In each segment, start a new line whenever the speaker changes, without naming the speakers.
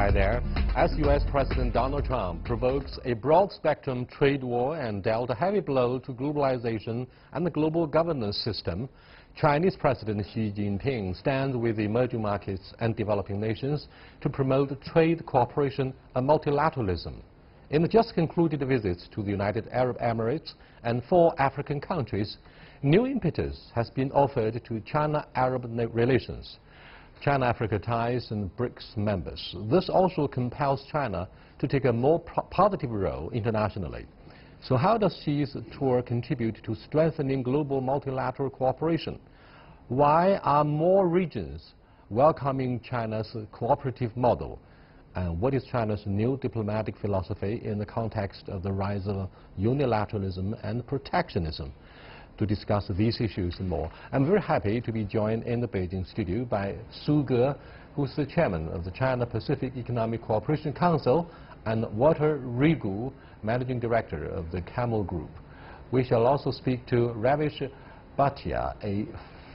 Hi there. As U.S. President Donald Trump provokes a broad-spectrum trade war and dealt a heavy blow to globalization and the global governance system, Chinese President Xi Jinping stands with emerging markets and developing nations to promote trade cooperation and multilateralism. In the just concluded visits to the United Arab Emirates and 4 African countries, new impetus has been offered to China-Arab relations, China-Africa ties and BRICS members. This also compels China to take a more positive role internationally. So how does Xi's tour contribute to strengthening global multilateral cooperation? Why are more regions welcoming China's cooperative model? And what is China's new diplomatic philosophy in the context of the rise of unilateralism and protectionism? To discuss these issues and more, I'm very happy to be joined in the Beijing studio by Su Ge, who's the chairman of the China-Pacific Economic Cooperation Council, and Walter Rigu, managing director of the Camel Group. We shall also speak to Ravish Bhatia, a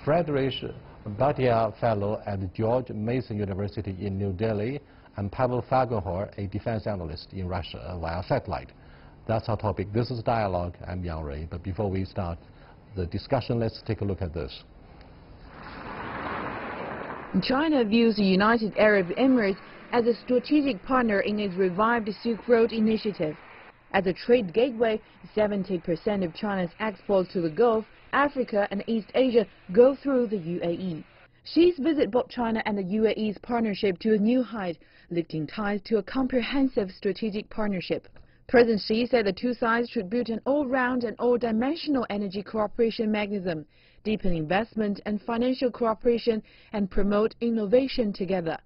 Friedrich Bhatia Fellow at George Mason University in New Delhi, and Pavel Fagenhor, a defense analyst in Russia via satellite. That's our topic. This is Dialogue. I'm Yang Rui. But before we start the discussion, let's take a look at this.
China views the United Arab Emirates as a strategic partner in its revived Silk Road initiative. As a trade gateway, 70% of China's exports to the Gulf, Africa and East Asia go through the UAE. Xi's visit brought China and the UAE's partnership to a new height, lifting ties to a comprehensive strategic partnership. President Xi said the two sides should build an all-round and all-dimensional energy cooperation mechanism, deepen investment and financial cooperation, and promote innovation together.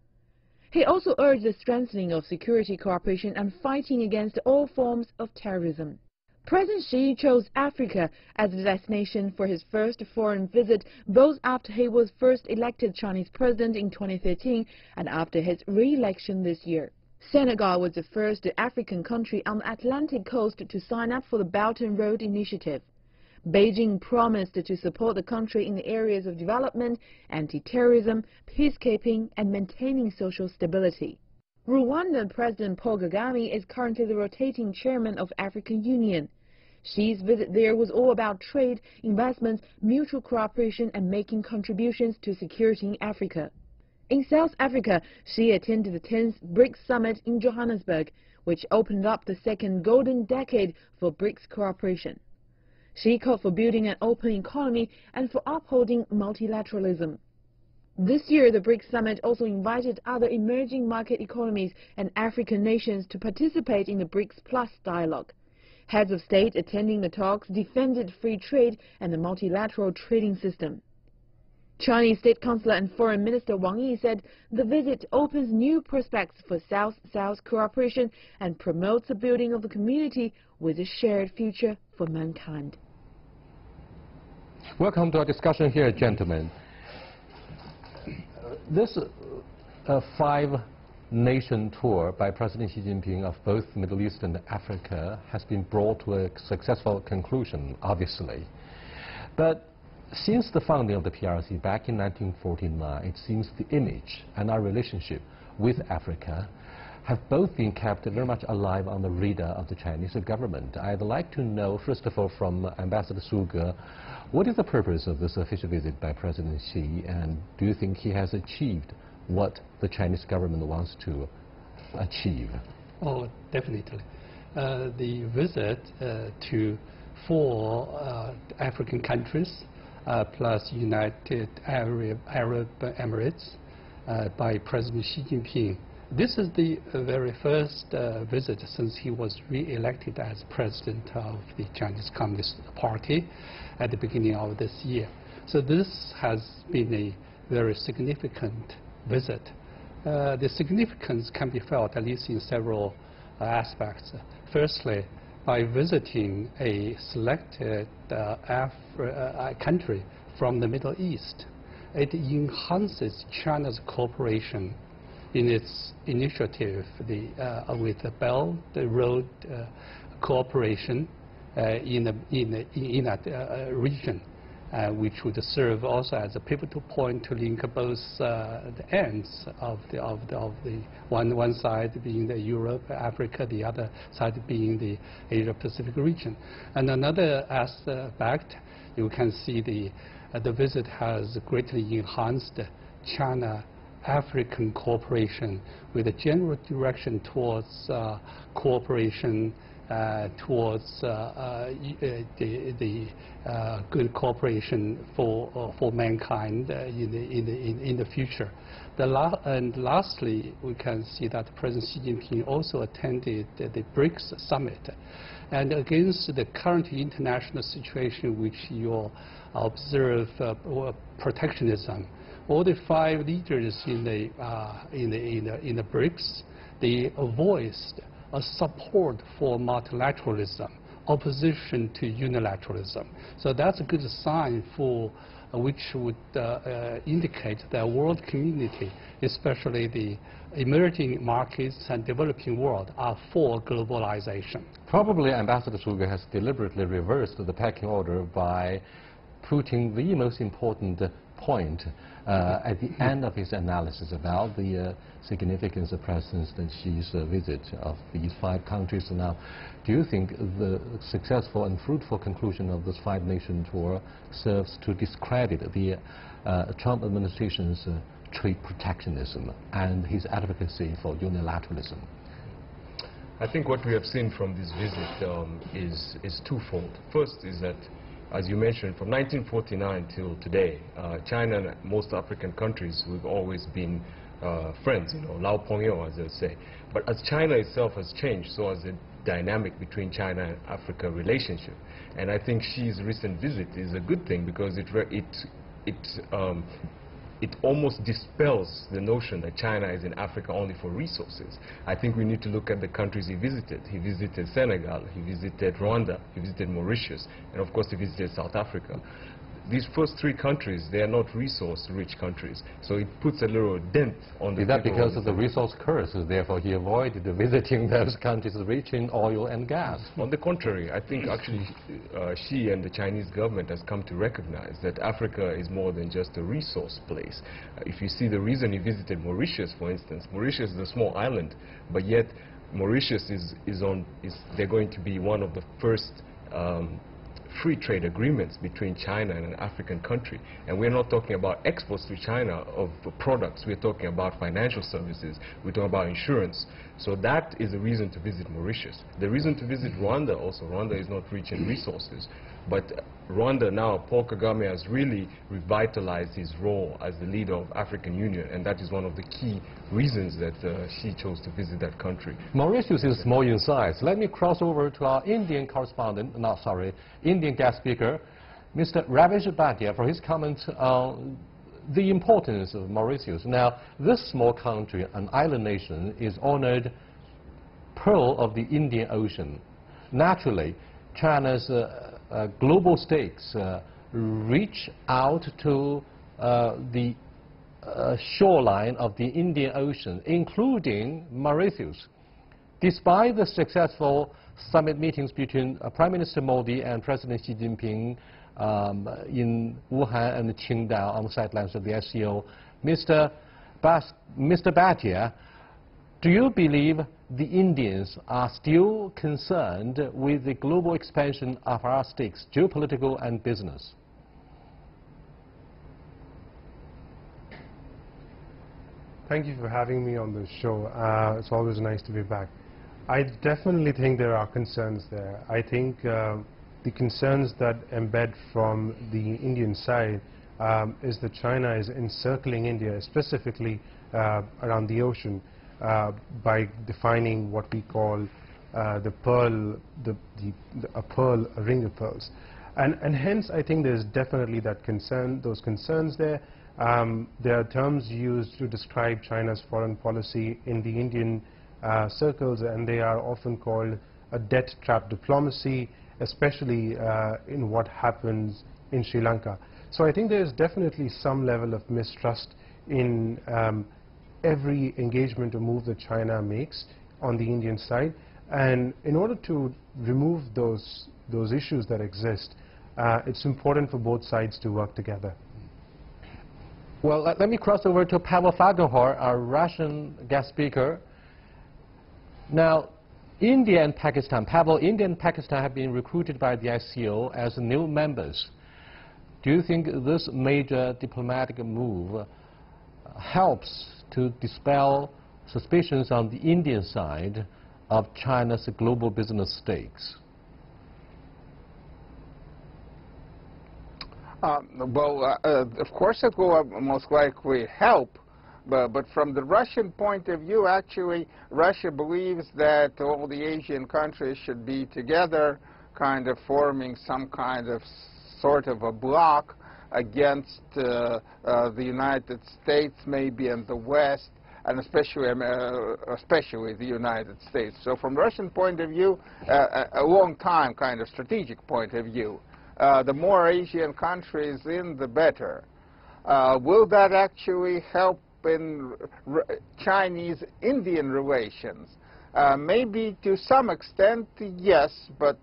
He also urged the strengthening of security cooperation and fighting against all forms of terrorism. President Xi chose Africa as the destination for his first foreign visit, both after he was first elected Chinese president in 2013 and after his re-election this year. Senegal was the first African country on the Atlantic coast to sign up for the Belt and Road Initiative. Beijing promised to support the country in the areas of development, anti-terrorism, peacekeeping and maintaining social stability. Rwanda President Paul Kagame is currently the rotating chairman of African Union. Xi's visit there was all about trade, investments, mutual cooperation and making contributions to security in Africa. In South Africa, Xi attended the 10th BRICS summit in Johannesburg, which opened up the second golden decade for BRICS cooperation. Xi called for building an open economy and for upholding multilateralism. This year, the BRICS summit also invited other emerging market economies and African nations to participate in the BRICS Plus dialogue. Heads of state attending the talks defended free trade and the multilateral trading system. Chinese State Councillor and Foreign Minister Wang Yi said the visit opens new prospects for South-South cooperation and promotes the building of a community with a shared future for mankind.
Welcome to our discussion here, gentlemen. This 5-nation tour by President Xi Jinping of both Middle East and Africa has been brought to a successful conclusion, obviously. But since the founding of the PRC back in 1949, it seems the image and our relationship with Africa have both been kept very much alive on the radar of the Chinese government. I'd like to know, first of all, from Ambassador Su Ge, what is the purpose of this official visit by President Xi, and do you think he has achieved what the Chinese government wants to achieve?
Oh, definitely. The visit to 4 African countries plus United Arab Emirates by President Xi Jinping. This is the very first visit since he was re-elected as president of the Chinese Communist Party at the beginning of this year. So this has been a very significant visit. The significance can be felt at least in several aspects. Firstly, by visiting a selected country from the Middle East, it enhances China's cooperation in its initiative with the Belt and Road cooperation in that region. which would serve also as a pivotal point to link both the ends of the one side being the Europe, Africa, the other side being the Asia-Pacific region. And another aspect, you can see the visit has greatly enhanced China-African cooperation with a general direction towards cooperation towards the good cooperation for mankind in the future. And lastly, we can see that President Xi Jinping also attended the BRICS summit. And against the current international situation which you observe protectionism, all the 5 leaders in the BRICS, they voiced a support for multilateralism, opposition to unilateralism. So that's a good sign for which would indicate that world community, especially the emerging markets and developing world, are for globalization.
Probably Ambassador Zhuge has deliberately reversed the pecking order by putting the most important point at the end of his analysis about the significance of President Xi's visit of these 5 countries. Now, do you think the successful and fruitful conclusion of this 5-nation tour serves to discredit the Trump administration's trade protectionism and his advocacy for unilateralism?
I think what we have seen from this visit is twofold. First is that, as you mentioned, from 1949 till today, China and most African countries, we've always been friends, Lao Pengyo, as they say. But as China itself has changed, so has the dynamic between China and Africa relationship. And I think Xi's recent visit is a good thing because it almost dispels the notion that China is in Africa only for resources. I think we need to look at the countries he visited. He visited Senegal, he visited Rwanda, he visited Mauritius, and of course he visited South Africa. These first 3 countries, they are not resource-rich countries, so it puts a little dent on the...
Is that because of the resource curse, therefore he avoided visiting those countries rich in oil and gas?
On the contrary, I think actually Xi and the Chinese government has come to recognize that Africa is more than just a resource place. If you see the reason he visited Mauritius, for instance, Mauritius is a small island, but yet Mauritius they're going to be one of the first free trade agreements between China and an African country. And we're not talking about exports to China of products, we're talking about financial services, we're talking about insurance. So that is the reason to visit Mauritius. The reason to visit Rwanda also, Rwanda is not rich in resources, but Rwanda now, Paul Kagame has really revitalized his role as the leader of African Union, and that is one of the key reasons that Xi chose to visit that country.
Mauritius is small in size. Let me cross over to our Indian correspondent, Indian guest speaker, Mr. Ravish Bhatia, for his comments on the importance of Mauritius. Now, this small country, an island nation, is honored pearl of the Indian Ocean. Naturally, China's global stakes reach out to the shoreline of the Indian Ocean, including Mauritius. Despite the successful summit meetings between Prime Minister Modi and President Xi Jinping in Wuhan and Qingdao on the sidelines of the SCO, Mr. Bhatia, do you believe the Indians are still concerned with the global expansion of our stakes, geopolitical and business?
Thank you for having me on the show. It's always nice to be back. I definitely think there are concerns there. I think the concerns that embed from the Indian side is that China is encircling India, specifically around the ocean, by defining what we call a ring of pearls. And hence, I think there's definitely that concern, those concerns there. There are terms used to describe China's foreign policy in the Indian circles, and they are often called a debt trap diplomacy, especially in what happens in Sri Lanka. So I think there is definitely some level of mistrust in every engagement or move that China makes on the Indian side. And in order to remove those issues that exist, it's important for both sides to work together.
Well, let me cross over to Pavel Fagenhor, our Russian guest speaker. Now, India and Pakistan, Pavel, India and Pakistan have been recruited by the SCO as new members. Do you think this major diplomatic move helps to dispel suspicions on the Indian side of China's global business stakes?
Of course it will most likely help, but from the Russian point of view, actually, Russia believes that all the Asian countries should be together, kind of forming some kind of sort of a bloc against the United States, maybe, and the West, and especially the United States. So from Russian point of view, a long time kind of strategic point of view, the more Asian countries in, the better. Will that actually help in Chinese-Indian relations? Maybe to some extent, yes, but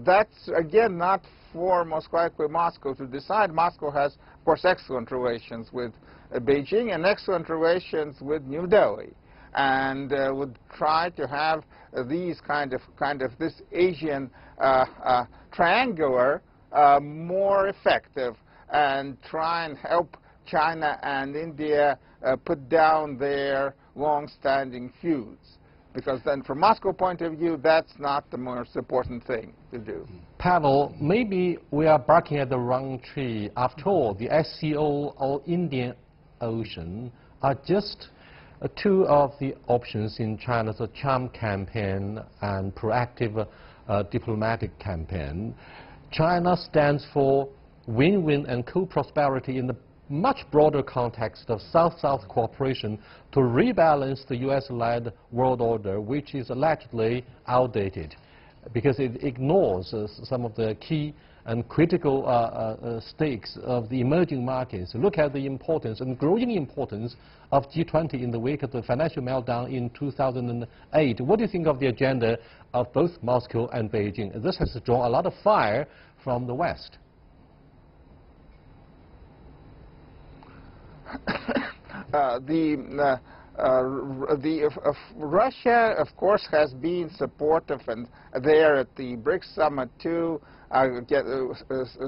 that's, again, not for most likely Moscow to decide. Moscow has, of course, excellent relations with Beijing and excellent relations with New Delhi, and would try to have these kind of this Asian triangular more effective, and try and help China and India put down their long-standing feuds. Because then from Moscow point of view, that's not the most important thing to do.
Pavel, maybe we are barking at the wrong tree. After all, the SCO or Indian Ocean are just two of the options in China's charm campaign and proactive diplomatic campaign. China stands for win-win and co-prosperity in the much broader context of South-South cooperation to rebalance the US-led world order, which is allegedly outdated because it ignores some of the key and critical stakes of the emerging markets. Look at the importance and growing importance of G20 in the wake of the financial meltdown in 2008. What do you think of the agenda of both Moscow and Beijing? This has drawn a lot of fire from the West.
Russia, of course, has been supportive, and there at the BRICS summit too,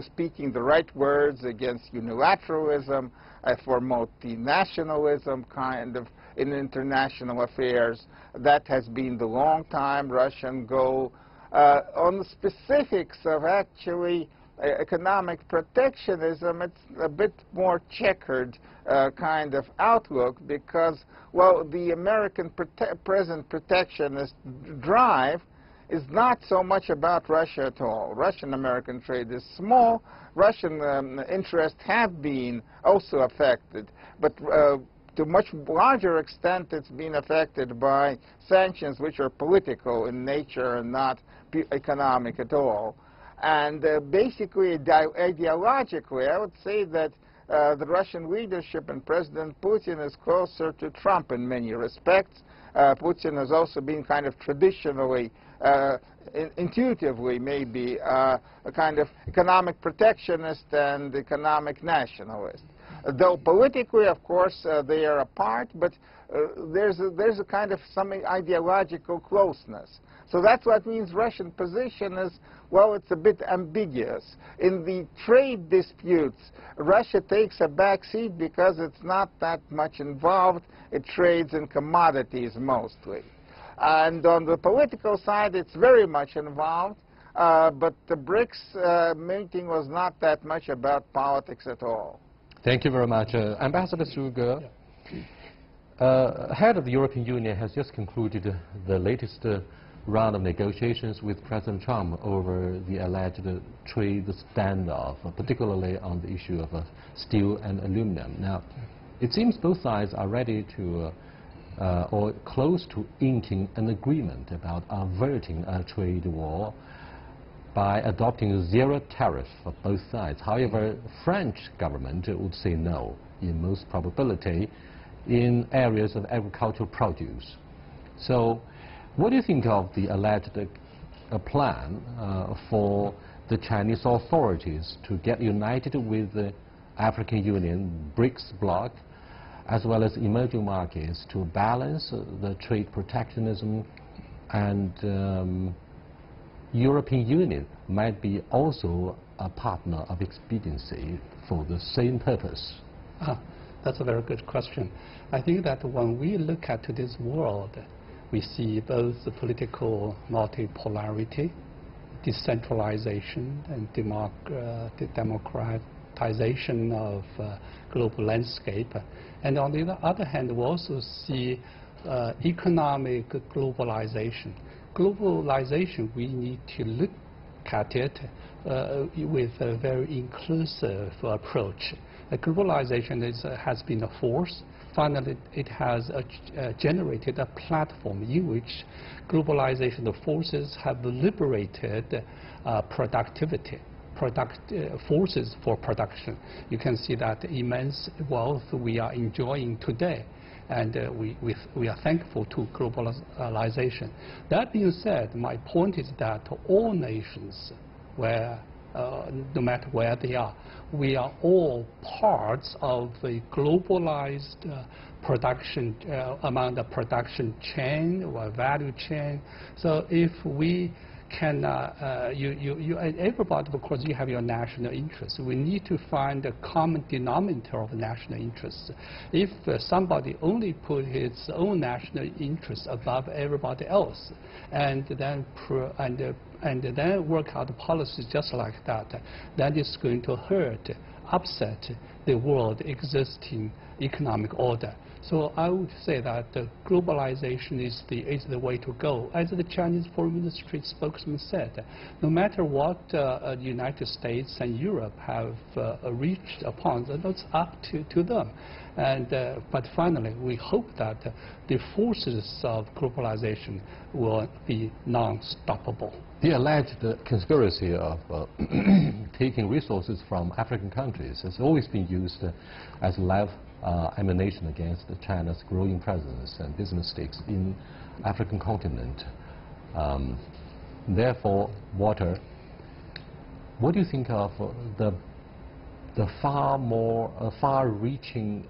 speaking the right words against unilateralism, for multinationalism kind of in international affairs. That has been the long time Russian goal. On the specifics of actually economic protectionism, it's a bit more checkered kind of outlook, because, well, the American present protectionist drive is not so much about Russia at all. Russian-American trade is small. Russian interests have been also affected, but to a much larger extent it's been affected by sanctions which are political in nature and not economic at all. And basically, ideologically, I would say that the Russian leadership and President Putin is closer to Trump in many respects. Putin has also been kind of traditionally, intuitively maybe, a kind of economic protectionist and economic nationalist. Though politically, of course, they are apart, but there's a kind of some ideological closeness. So that's what means Russian position is, well, it's a bit ambiguous. In the trade disputes, Russia takes a back seat because it's not that much involved. It trades in commodities mostly. And on the political side, it's very much involved. But the BRICS meeting was not that much about politics at all.
Thank you very much. Ambassador Suge, head of the European Union has just concluded the latest round of negotiations with President Trump over the alleged trade standoff, particularly on the issue of steel and aluminum. Now, it seems both sides are ready to or close to inking an agreement about averting a trade war by adopting zero tariff for both sides. However, French government would say no, in most probability, in areas of agricultural produce. So, what do you think of the alleged plan for the Chinese authorities to get united with the African Union, BRICS bloc, as well as emerging markets to balance the trade protectionism, and European Union might be also a partner of expediency for the same purpose?
That's a very good question. I think that when we look at this world, we see both the political multipolarity, decentralization, and democratization of global landscape. And on the other hand, we also see economic globalization. Globalization, we need to look at it with a very inclusive approach. Globalization has been a force. Finally, it has generated a platform in which globalization, the forces have liberated productivity, forces for production. You can see that immense wealth we are enjoying today, and we are thankful to globalization. That being said, my point is that all nations, no matter where they are, we are all parts of a globalized production, among the production chain or value chain. So if we can, everybody, of course, you have your national interests. We need to find a common denominator of national interests. If somebody only put his own national interests above everybody else, and then work out the policies just like that, that is going to hurt, upset the world existing economic order. So I would say that globalization is the way to go. As the Chinese Foreign Ministry spokesman said, no matter what the United States and Europe have reached upon, that's up to them. And, but finally, we hope that the forces of globalization will be non-stoppable.
The alleged conspiracy of taking resources from African countries has always been used as live ammunition against China's growing presence and business stakes in African continent. Therefore, Walter, what do you think of the far-reaching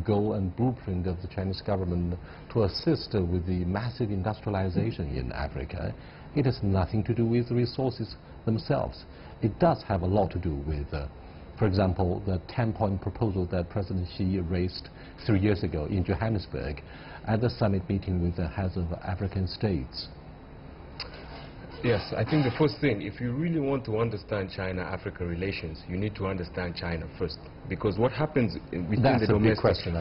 goal and blueprint of the Chinese government to assist with the massive industrialization in Africa? It has nothing to do with the resources themselves. It does have a lot to do with for example, the 10-point proposal that President Xi raised 3 years ago in Johannesburg at the summit meeting with the heads of African states.
Yes, I think the first thing, if you really want to understand China-Africa relations, you need to understand China first. Because what happens within the domestic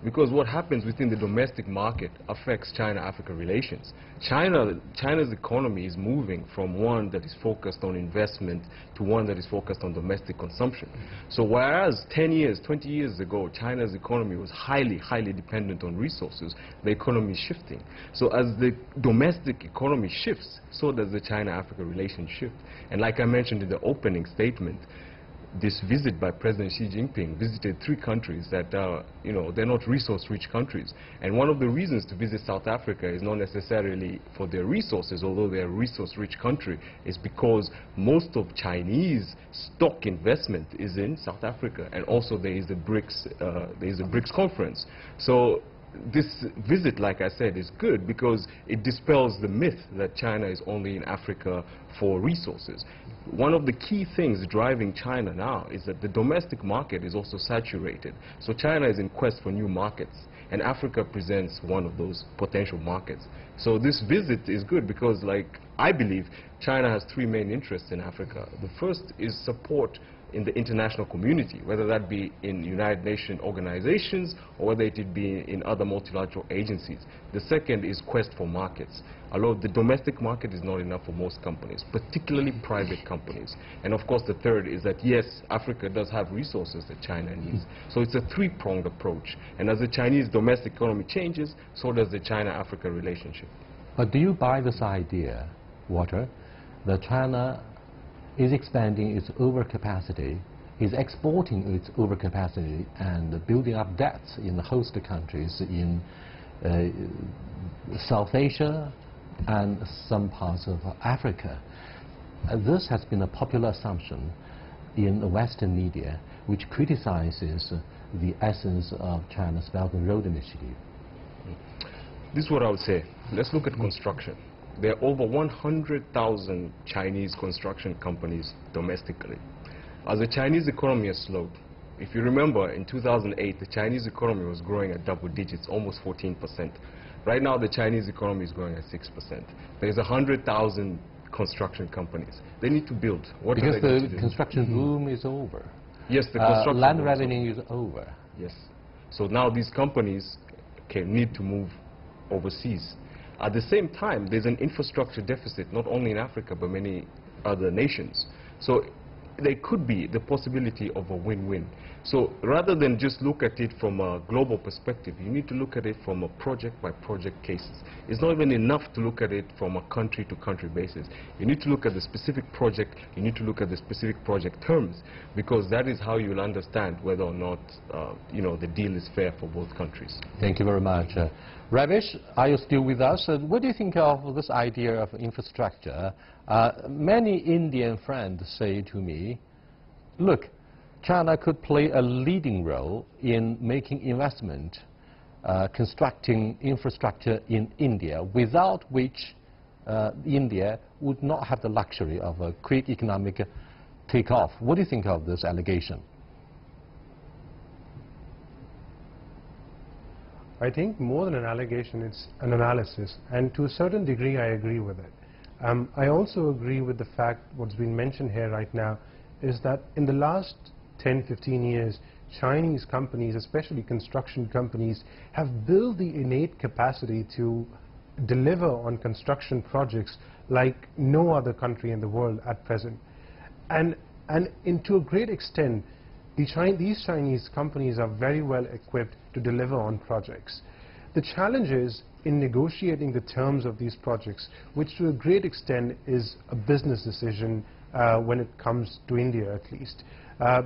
because what happens within the domestic market affects China-Africa relations. China's economy is moving from one that is focused on investment to one that is focused on domestic consumption. So whereas 10 years, 20 years ago, China's economy was highly dependent on resources, the economy is shifting. So as the domestic economy shifts, so does the China-Africa relation shift. And like I mentioned in the opening statement, this visit by President Xi Jinping visited 3 countries that are, they're not resource-rich countries. And one of the reasons to visit South Africa is not necessarily for their resources, although they're a resource-rich country, is because most of Chinese stock investment is in South Africa. And also there is a BRICS conference. So this visit, like I said, is good because it dispels the myth that China is only in Africa for resources. One of the key things driving China now is that the domestic market is also saturated. So China is in quest for new markets, and Africa presents one of those potential markets. So this visit is good because, like, I believe China has 3 main interests in Africa. The first is support in the international community, whether that be in United Nations organizations or whether it be in other multilateral agencies. The second is quest for markets. Although the domestic market is not enough for most companies, particularly private companies. And of course the third is that yes, Africa does have resources that China needs. So it's a 3-pronged approach. And as the Chinese domestic economy changes, so does the China-Africa relationship.
But do you buy this idea, Walter, that China is expanding its overcapacity, is exporting its overcapacity and building up debts in the host countries in South Asia and some parts of Africa? This has been a popular assumption in the Western media, which criticizes the essence of China's Belt and Road Initiative.
This is what I would say. Let's look at construction. There are over 100,000 Chinese construction companies domestically. As the Chinese economy has slowed, if you remember, in 2008, the Chinese economy was growing at double digits, almost 14%. Right now, the Chinese economy is growing at 6%. There's 100,000 construction companies. They need to build. What
because
are they going to
the
do?
construction boom is over.
Yes, the construction
land
boom
revenue is over.
Yes. So now these companies need to move overseas. At the same time, there's an infrastructure deficit, not only in Africa, but many other nations. So there could be the possibility of a win-win. So rather than just look at it from a global perspective, you need to look at it from a project-by-project cases. It's not even enough to look at it from a country-to-country basis. You need to look at the specific project, you need to look at the specific project terms, because that is how you'll understand whether or not the deal is fair for both countries.
Thank you very much. Ravish, are you still with us? What do you think of this idea of infrastructure? Many Indian friends say to me, look, China could play a leading role in making investment, constructing infrastructure in India, without which India would not have the luxury of a quick economic takeoff. What do you think of this allegation?
I think more than an allegation, it's an analysis, and to a certain degree I agree with it. I also agree with the fact what's been mentioned here right now is that in the last 10-15 years, Chinese companies, especially construction companies, have built the innate capacity to deliver on construction projects like no other country in the world at present. And to a great extent, these Chinese companies are very well equipped to deliver on projects. The challenge is in negotiating the terms of these projects, which to a great extent is a business decision when it comes to India at least.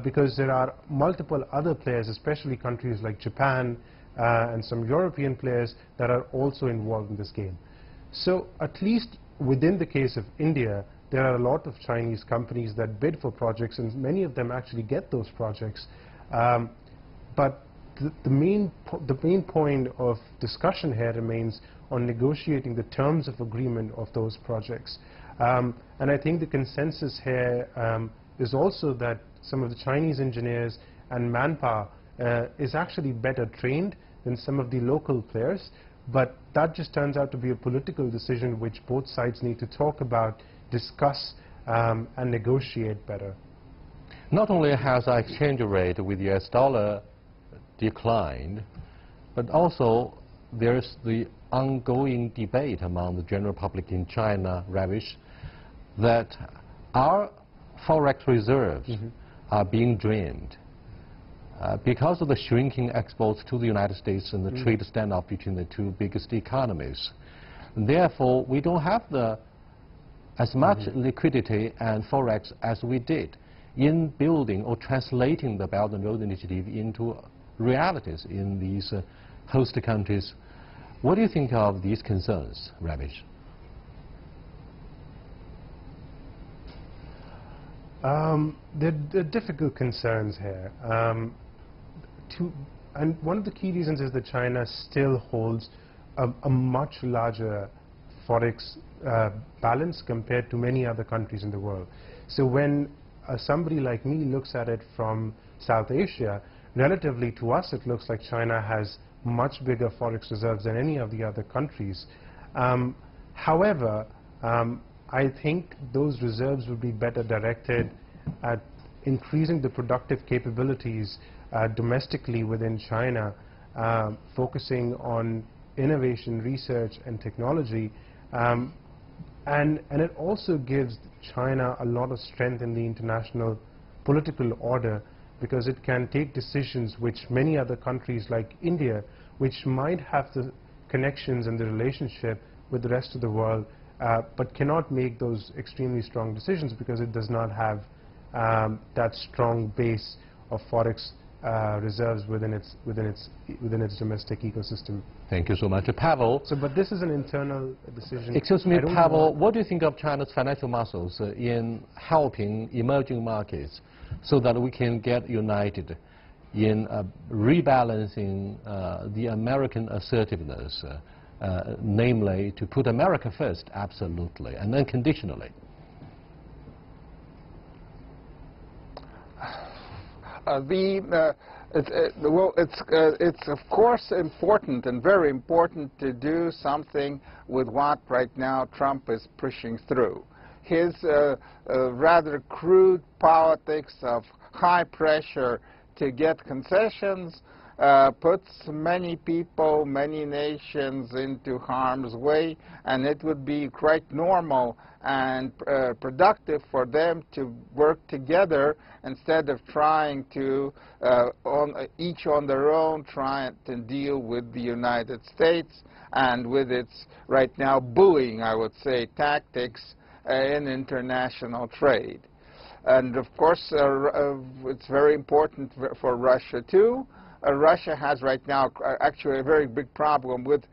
Because there are multiple other players, especially countries like Japan and some European players that are also involved in this game. So at least within the case of India, there are a lot of Chinese companies that bid for projects, and many of them actually get those projects. But the main point of discussion here remains on negotiating the terms of agreement of those projects. And I think the consensus here is also that some of the Chinese engineers and manpower is actually better trained than some of the local players, but that just turns out to be a political decision which both sides need to talk about, discuss and negotiate better.
Not only has our exchange rate with the US dollar declined, but also there's the ongoing debate among the general public in China, Ravish, that our forex reserves are being drained because of the shrinking exports to the United States and the trade standoff between the two biggest economies. And therefore, we don't have as much liquidity and forex as we did in building or translating the Belt and Road Initiative into realities in these host countries. What do you think of these concerns, Ravish?
There are difficult concerns here. And one of the key reasons is that China still holds a much larger forex balance compared to many other countries in the world. So when somebody like me looks at it from South Asia, relatively to us it looks like China has much bigger forex reserves than any of the other countries. However, I think those reserves would be better directed at increasing the productive capabilities domestically within China, focusing on innovation, research and technology, and it also gives China a lot of strength in the international political order, because it can take decisions which many other countries like India, which might have the connections and the relationship with the rest of the world, but cannot make those extremely strong decisions because it does not have that strong base of forex reserves within its domestic ecosystem.
Thank you so much. Pavel.
So, but this is an internal decision.
Excuse me, Pavel, what do you think of China's financial muscles in helping emerging markets so that we can get united in rebalancing the American assertiveness, namely to put America first, absolutely, and unconditionally?
It's of course important and very important to do something with what right now Trump is pushing through. His rather crude politics of high pressure to get concessions puts many people, many nations into harm's way, and it would be quite normal and productive for them to work together instead of trying to, each on their own, try to deal with the United States and with its right now bullying, I would say, tactics in international trade. And of course, it's very important for Russia too. Russia has right now actually a very big problem with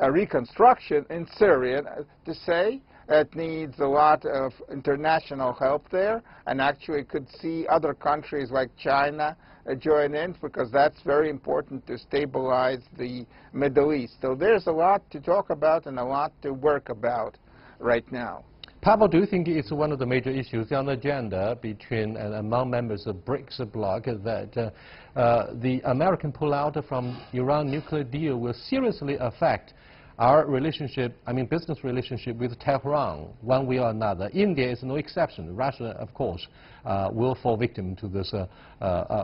reconstruction in Syria, to say. It needs a lot of international help there, and actually could see other countries like China join in, because that's very important to stabilize the Middle East. So there's a lot to talk about and a lot to work about right now.
Pavel, do you think it's one of the major issues on the agenda between and among members of BRICS bloc that the American pullout from Iran nuclear deal will seriously affect our relationship, I mean business relationship with Tehran, one way or another? India is no exception. Russia, of course, will fall victim to this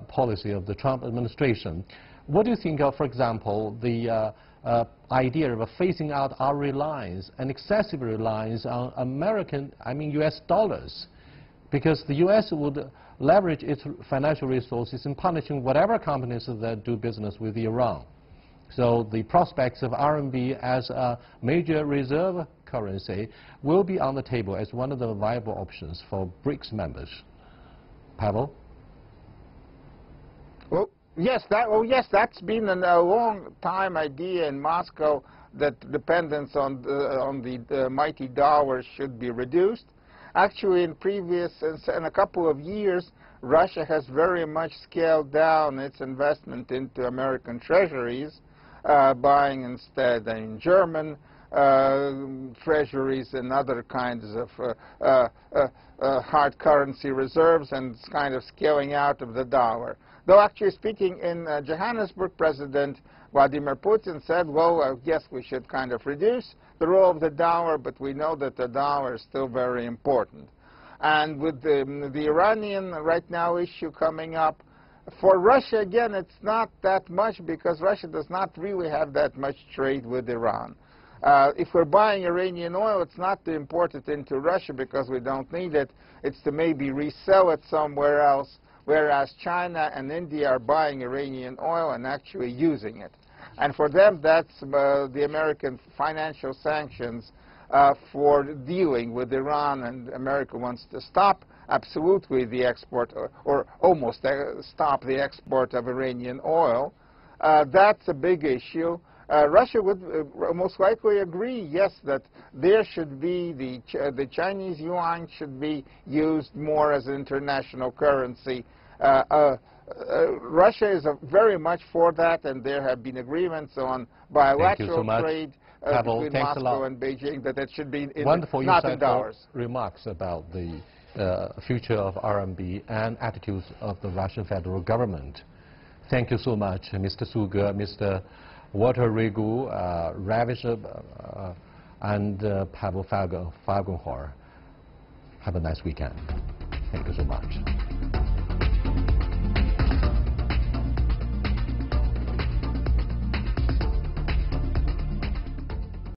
policy of the Trump administration. What do you think of, for example, the idea of phasing out our reliance, an excessive reliance on U.S. dollars, because the U.S. would leverage its financial resources in punishing whatever companies that do business with Iran. So the prospects of RMB as a major reserve currency will be on the table as one of the viable options for BRICS members. Pavel?
Well, yes, that's been a long time idea in Moscow, that dependence on the mighty dollar should be reduced. Actually, in a couple of years, Russia has very much scaled down its investment into American treasuries, buying instead German treasuries and other kinds of hard currency reserves, and kind of scaling out of the dollar. Though actually speaking, in Johannesburg, President Vladimir Putin said, well, I guess we should kind of reduce the role of the dollar, but we know that the dollar is still very important. And with the Iranian right now issue coming up, for Russia, again, it's not that much, because Russia does not really have that much trade with Iran. If we're buying Iranian oil, it's not to import it into Russia because we don't need it. It's to maybe resell it somewhere else, whereas China and India are buying Iranian oil and actually using it. And for them, that's the American financial sanctions for dealing with Iran, and America wants to stop absolutely the export, or almost stop the export of Iranian oil. That's a big issue. Russia would most likely agree, yes, that there should be the Chinese yuan should be used more as an international currency. Russia is very much for that, and there have been agreements on bilateral trade between Moscow and Beijing that it should be not in dollars.
Remarks about the future of RMB and attitudes of the Russian federal government. Thank you so much, Mr. Suge, Mr. Walter Regu, Ravish, and Pavel Falkenhor. Have a nice weekend. Thank you so much.